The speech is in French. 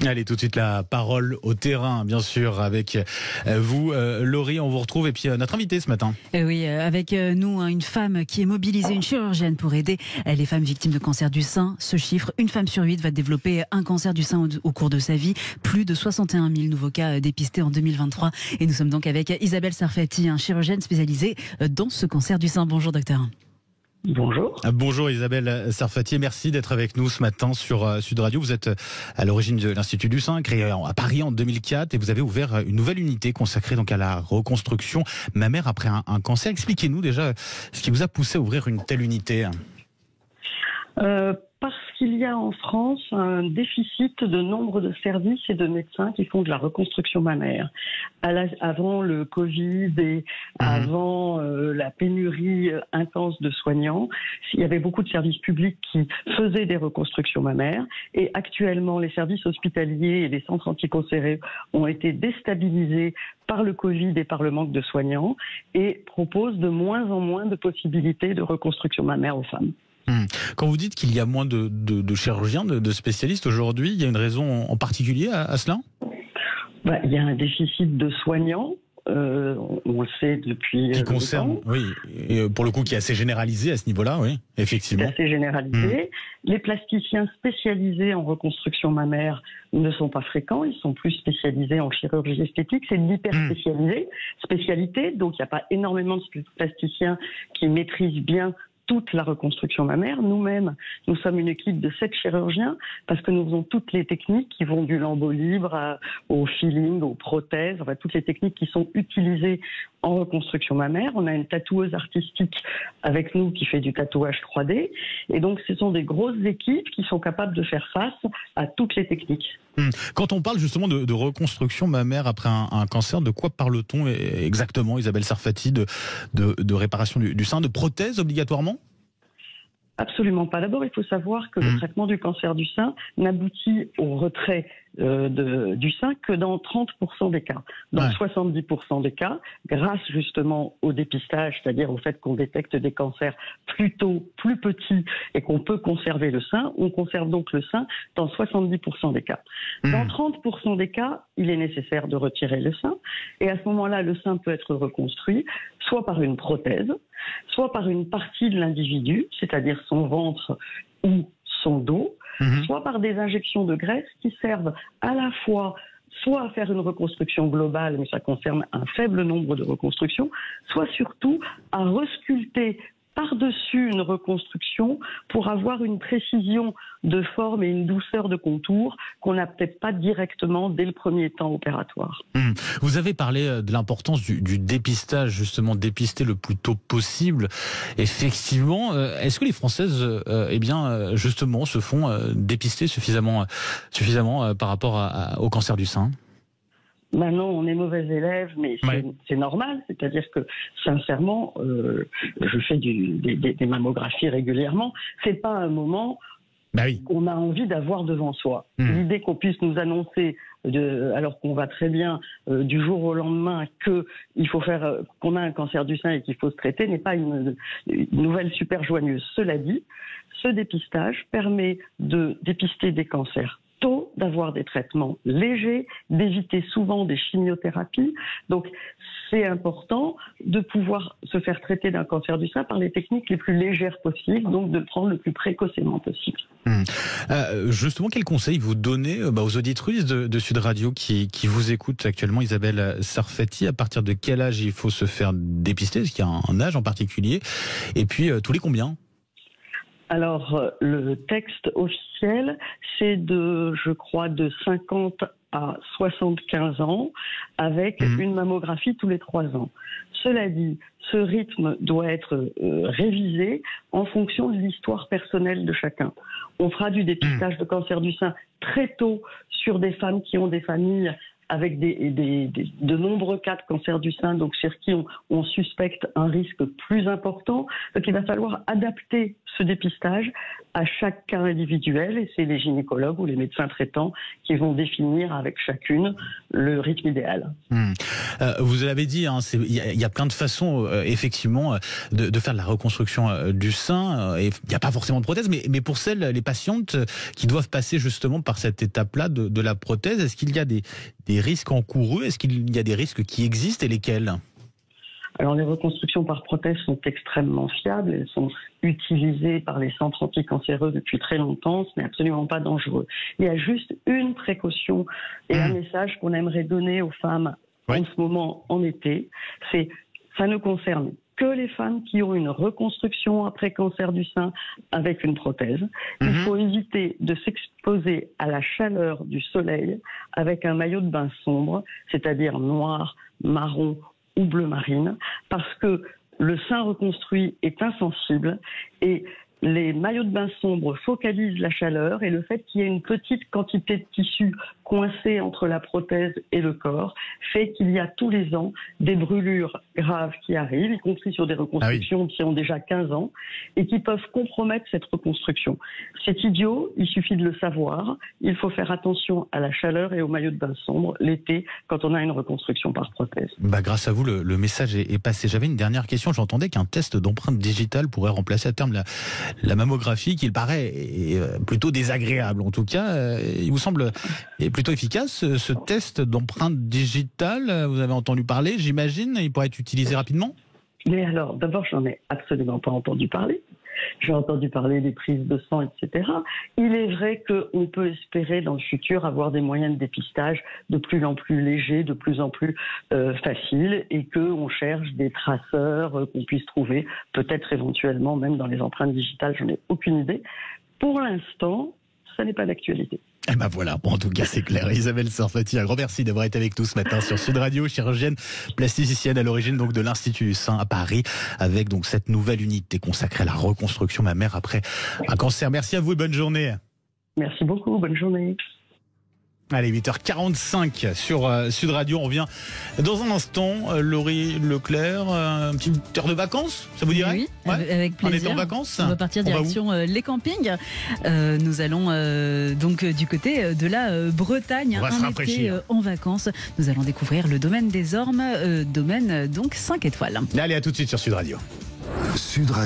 Allez, tout de suite la parole au terrain, bien sûr, avec vous, Laurie. On vous retrouve et puis notre invité ce matin. Oui, avec nous, une femme qui est mobilisée, une chirurgienne pour aider les femmes victimes de cancer du sein. Ce chiffre, une femme sur 8 va développer un cancer du sein au cours de sa vie. Plus de 61 000 nouveaux cas dépistés en 2023. Et nous sommes donc avec Isabelle Sarfati, chirurgienne spécialisée dans ce cancer du sein. Bonjour docteur. Bonjour. Bonjour Isabelle Sarfati, merci d'être avec nous ce matin sur Sud Radio. Vous êtes à l'origine de l'Institut du sein, créé à Paris en 2004, et vous avez ouvert une nouvelle unité consacrée donc à la reconstruction mammaire après un cancer. Expliquez-nous déjà ce qui vous a poussé à ouvrir une telle unité. Parce qu'il y a en France un déficit de nombre de services et de médecins qui font de la reconstruction mammaire. Avant le Covid et avant la pénurie intense de soignants, il y avait beaucoup de services publics qui faisaient des reconstructions mammaires. Et actuellement, les services hospitaliers et les centres anticancéreux ont été déstabilisés par le Covid et par le manque de soignants et proposent de moins en moins de possibilités de reconstruction mammaire aux femmes. Quand vous dites qu'il y a moins de chirurgiens, de spécialistes aujourd'hui, il y a une raison en particulier à cela ? Il y a un déficit de soignants. On le sait depuis qui concerne, oui, et pour le coup qui est assez généralisé à ce niveau-là, oui, effectivement. C'est assez généralisé. Les plasticiens spécialisés en reconstruction mammaire ne sont pas fréquents, ils sont plus spécialisés en chirurgie esthétique, c'est de spécialité, donc il n'y a pas énormément de plasticiens qui maîtrisent bien toute la reconstruction mammaire. Nous-mêmes, nous sommes une équipe de 7 chirurgiens parce que nous faisons toutes les techniques qui vont du lambeau libre au filling, aux prothèses, enfin toutes les techniques qui sont utilisées en reconstruction mammaire. On a une tatoueuse artistique avec nous qui fait du tatouage 3D. Et donc, ce sont des grosses équipes qui sont capables de faire face à toutes les techniques. Quand on parle justement de reconstruction mammaire après un cancer, de quoi parle-t-on exactement, Isabelle Sarfati, de réparation du sein, de prothèses obligatoirement ? Absolument pas. D'abord, il faut savoir que le traitement du cancer du sein n'aboutit au retrait du sein que dans 30% des cas. Dans 70% des cas, grâce justement au dépistage, c'est-à-dire au fait qu'on détecte des cancers plus tôt, plus petits et qu'on peut conserver le sein, on conserve donc le sein dans 70% des cas. Dans 30% des cas, il est nécessaire de retirer le sein et à ce moment-là, le sein peut être reconstruit soit par une prothèse, soit par une partie de l'individu, c'est-à-dire son ventre ou son dos, soit par des injections de graisse qui servent à la fois soit à faire une reconstruction globale, mais ça concerne un faible nombre de reconstructions, soit surtout à resculpter par-dessus une reconstruction pour avoir une précision de forme et une douceur de contour qu'on n'a peut-être pas directement dès le premier temps opératoire. Vous avez parlé de l'importance du dépistage, justement, dépister le plus tôt possible. Effectivement, est-ce que les Françaises, justement, se font dépister suffisamment par rapport au cancer du sein ? Maintenant, on est mauvais élève, mais c'est normal. C'est-à-dire que, sincèrement, je fais des mammographies régulièrement. C'est pas un moment qu'on a envie d'avoir devant soi. L'idée qu'on puisse nous annoncer, alors qu'on va très bien du jour au lendemain, qu'on a un cancer du sein et qu'il faut se traiter, n'est pas une nouvelle super joyeuse. Cela dit, ce dépistage permet de dépister des cancers tôt, d'avoir des traitements légers, d'éviter souvent des chimiothérapies. Donc, c'est important de pouvoir se faire traiter d'un cancer du sein par les techniques les plus légères possibles, donc de le prendre le plus précocement possible. Justement, quel conseil vous donnez aux auditrices de Sud Radio qui vous écoutent actuellement, Isabelle Sarfati? À partir de quel âge il faut se faire dépister? Est-ce qu'il y a un âge en particulier? Et puis, tous les combien? Alors, le texte officiel, c'est de 50 à 75 ans, avec une mammographie tous les 3 ans. Cela dit, ce rythme doit être révisé en fonction de l'histoire personnelle de chacun. On fera du dépistage de cancer du sein très tôt sur des femmes qui ont des familles avec de nombreux cas de cancer du sein, donc chez qui on suspecte un risque plus important. Donc il va falloir adapter ce dépistage à chaque cas individuel, et c'est les gynécologues ou les médecins traitants qui vont définir avec chacune le rythme idéal. Vous l'avez dit, hein, il y a plein de façons effectivement de faire de la reconstruction du sein. Et il n'y a pas forcément de prothèse, mais pour les patientes qui doivent passer justement par cette étape-là de la prothèse, est-ce qu'il y a des risques encourus? Est-ce qu'il y a des risques qui existent, et lesquels? Alors les reconstructions par prothèse sont extrêmement fiables, elles sont utilisées par les centres anticancéreux depuis très longtemps, ce n'est absolument pas dangereux. Il y a juste une précaution et un message qu'on aimerait donner aux femmes en ce moment, en été, c'est ça ne concerne que les femmes qui ont une reconstruction après cancer du sein avec une prothèse. Il faut éviter de s'exposer à la chaleur du soleil avec un maillot de bain sombre, c'est-à-dire noir, marron ou bleu marine, parce que le sein reconstruit est insensible et les maillots de bain sombres focalisent la chaleur, et le fait qu'il y ait une petite quantité de tissu coincé entre la prothèse et le corps fait qu'il y a tous les ans des brûlures graves qui arrivent, y compris sur des reconstructions qui ont déjà 15 ans et qui peuvent compromettre cette reconstruction. C'est idiot, il suffit de le savoir. Il faut faire attention à la chaleur et aux maillots de bain sombres l'été quand on a une reconstruction par prothèse. Grâce à vous, le message est passé. J'avais une dernière question. J'entendais qu'un test d'empreinte digitale pourrait remplacer à terme la mammographie, qui paraît plutôt désagréable. En tout cas, il vous semble plutôt efficace, ce test d'empreinte digitale. Vous avez entendu parler, j'imagine, il pourrait être utilisé rapidement? Mais alors, d'abord, j'en ai absolument pas entendu parler. J'ai entendu parler des prises de sang, etc. Il est vrai qu'on peut espérer dans le futur avoir des moyens de dépistage de plus en plus légers, de plus en plus faciles, et qu'on cherche des traceurs qu'on puisse trouver, peut-être éventuellement même dans les empreintes digitales, j'en ai aucune idée. Pour l'instant, ça n'est pas d'actualité. Et voilà, en tout cas c'est clair. Isabelle Sarfati, un grand merci d'avoir été avec nous ce matin sur Sud Radio, chirurgienne plasticienne à l'origine donc de l'Institut du Sein à Paris, avec donc cette nouvelle unité consacrée à la reconstruction mammaire après un cancer. Merci à vous et bonne journée. Merci beaucoup, bonne journée. Allez, 8h45 sur Sud Radio. On revient dans un instant. Laurie Leclerc, un petit heure de vacances, ça vous dirait? Oui, avec plaisir. On est en vacances. On va partir direction les campings. Nous allons donc du côté de la Bretagne. On va se rafraîchir. Été en vacances. Nous allons découvrir le domaine des Ormes, domaine donc 5 étoiles. Allez, à tout de suite sur Sud Radio. Sud Radio.